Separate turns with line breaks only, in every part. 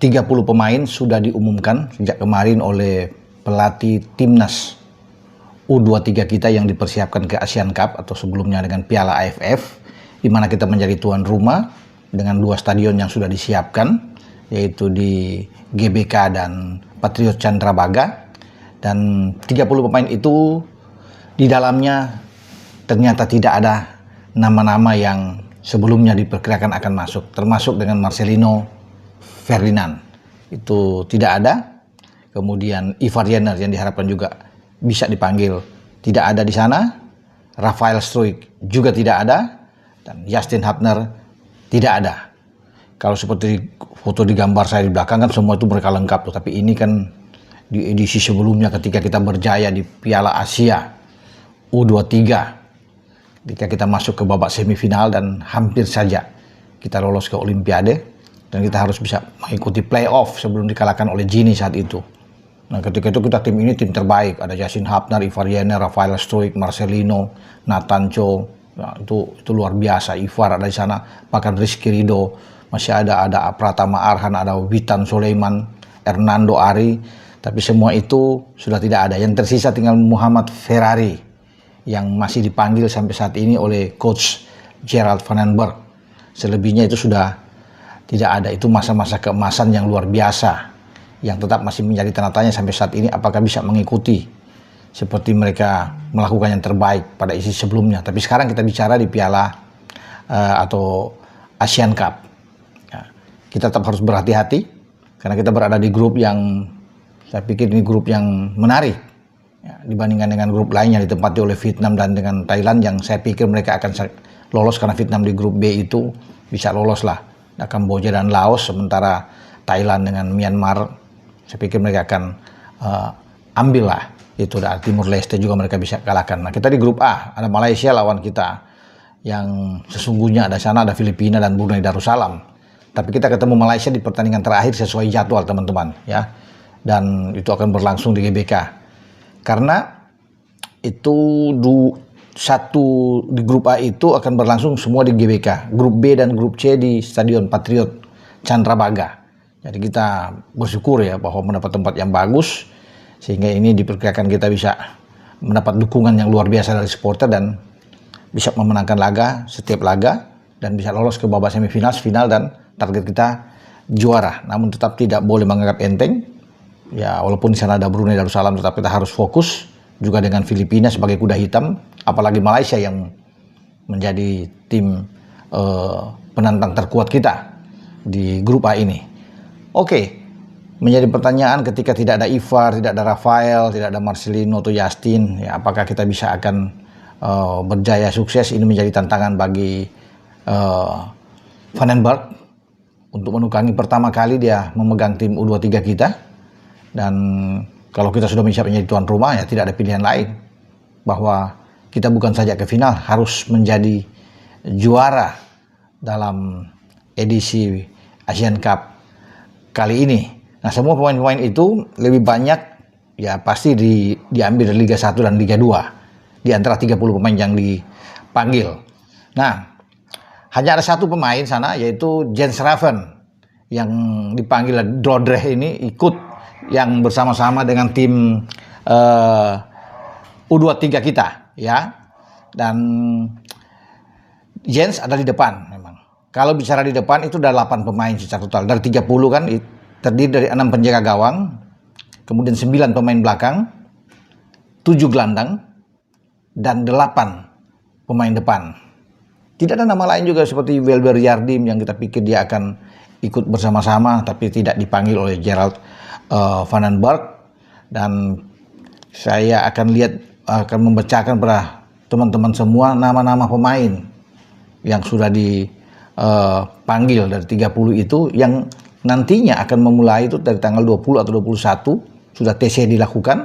30 pemain sudah diumumkan sejak kemarin oleh pelatih timnas U23 kita yang dipersiapkan ke Asian Cup atau sebelumnya dengan Piala AFF, di mana kita menjadi tuan rumah dengan 2 stadion yang sudah disiapkan, yaitu di GBK dan Patriot Candrabaga. Dan 30 pemain itu di dalamnya ternyata tidak ada nama-nama yang sebelumnya diperkirakan akan masuk, termasuk dengan Marcelino Ferdinand itu tidak ada. Kemudian Ivar Jenner yang diharapkan juga bisa dipanggil tidak ada di sana. Rafael Struijk juga tidak ada, dan Justin Hubner tidak ada. Kalau seperti foto di gambar saya di belakang kan semua itu mereka lengkap tuh. Tapi ini kan di edisi sebelumnya ketika kita berjaya di Piala Asia U23, ketika kita masuk ke babak semifinal dan hampir saja kita lolos ke Olimpiade, dan kita harus bisa mengikuti playoff sebelum dikalahkan oleh Gini saat itu. Nah, ketika itu kita tim ini tim terbaik. Ada Justin Hubner, Ivar Jenner, Rafael Struijk, Marcelino, Nathan Cho. Nah, itu luar biasa. Ivar ada di sana, bahkan Rizky Ridho, masih ada Pratama Arhan, ada Witan Sulaiman, Hernando Ari. Tapi semua itu sudah tidak ada. Yang tersisa tinggal Muhammad Ferrari yang masih dipanggil sampai saat ini oleh coach Gerald van den Berg. Selebihnya itu sudah tidak ada. Itu masa-masa keemasan yang luar biasa yang tetap masih menjadi tanda tanya sampai saat ini, apakah bisa mengikuti seperti mereka melakukan yang terbaik pada isi sebelumnya. Tapi sekarang kita bicara di Piala atau Asian Cup ya, kita tetap harus berhati-hati karena kita berada di grup yang saya pikir ini grup yang menarik ya, dibandingkan dengan grup lain yang ditempati oleh Vietnam dan dengan Thailand, yang saya pikir mereka akan lolos karena Vietnam di grup B itu bisa lolos lah, Kamboja dan Laos, sementara Thailand dengan Myanmar saya pikir mereka akan ambil lah itu, dari Timur Leste juga mereka bisa kalahkan. Nah, kita di grup A ada Malaysia lawan kita, yang sesungguhnya ada sana ada Filipina dan Brunei Darussalam, tapi kita ketemu Malaysia di pertandingan terakhir sesuai jadwal teman-teman ya, dan itu akan berlangsung di GBK karena itu di grup A itu akan berlangsung semua di GBK. Grup B dan grup C di Stadion Patriot Candrabaga. Jadi kita bersyukur ya bahwa mendapat tempat yang bagus, sehingga ini diperkirakan kita bisa mendapat dukungan yang luar biasa dari supporter dan bisa memenangkan setiap laga dan bisa lolos ke babak semifinal, final, dan target kita juara. Namun tetap tidak boleh menganggap enteng ya, walaupun di sana ada Brunei Darussalam, tetap kita harus fokus juga dengan Filipina sebagai kuda hitam, apalagi Malaysia yang menjadi tim penantang terkuat kita di grup A ini. Oke, menjadi pertanyaan ketika tidak ada Ivar, tidak ada Rafael, tidak ada Marcelino atau Justin, ya, apakah kita bisa akan berjaya sukses? Ini menjadi tantangan bagi Van den Berg untuk menukangi pertama kali dia memegang tim U23 kita. Dan kalau kita sudah bisa menjadi tuan rumah ya tidak ada pilihan lain, bahwa kita bukan saja ke final, harus menjadi juara dalam edisi Asian Cup kali ini. Nah, semua pemain-pemain itu lebih banyak ya pasti diambil dari Liga 1 dan Liga 2 di antara 30 pemain yang dipanggil. Nah, hanya ada satu pemain sana, yaitu Jens Raven yang dipanggil Dordrecht ini, ikut yang bersama-sama dengan tim U23 kita ya. Dan Jens ada di depan memang. Kalau bicara di depan itu ada 8 pemain secara total. Dari 30 kan terdiri dari 6 penjaga gawang, kemudian 9 pemain belakang, 7 gelandang, dan 8 pemain depan. Tidak ada nama lain juga seperti Welber Jardim yang kita pikir dia akan ikut bersama-sama, tapi tidak dipanggil oleh Gerald van den Berg. Dan saya akan membacakan pada teman-teman semua nama-nama pemain yang sudah dipanggil dari 30 itu, yang nantinya akan memulai itu dari tanggal 20 atau 21 sudah TC dilakukan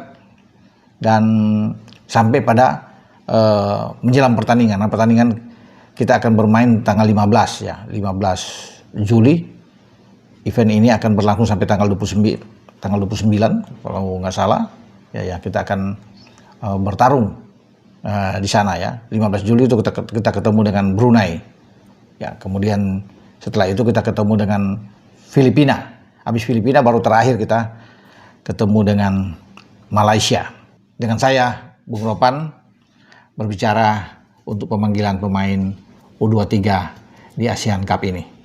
dan sampai pada menjelang pertandingan. Nah, pertandingan kita akan bermain tanggal 15 ya, 15 Juli. Event ini akan berlangsung sampai tanggal 29 kalau nggak salah. Ya kita akan bertarung di sana ya. 15 Juli itu kita ketemu dengan Brunei. Ya, kemudian setelah itu kita ketemu dengan Habis Filipina baru terakhir kita ketemu dengan Malaysia. Dengan saya, Bung Ropan, berbicara untuk pemanggilan pemain U23 di ASEAN Cup ini.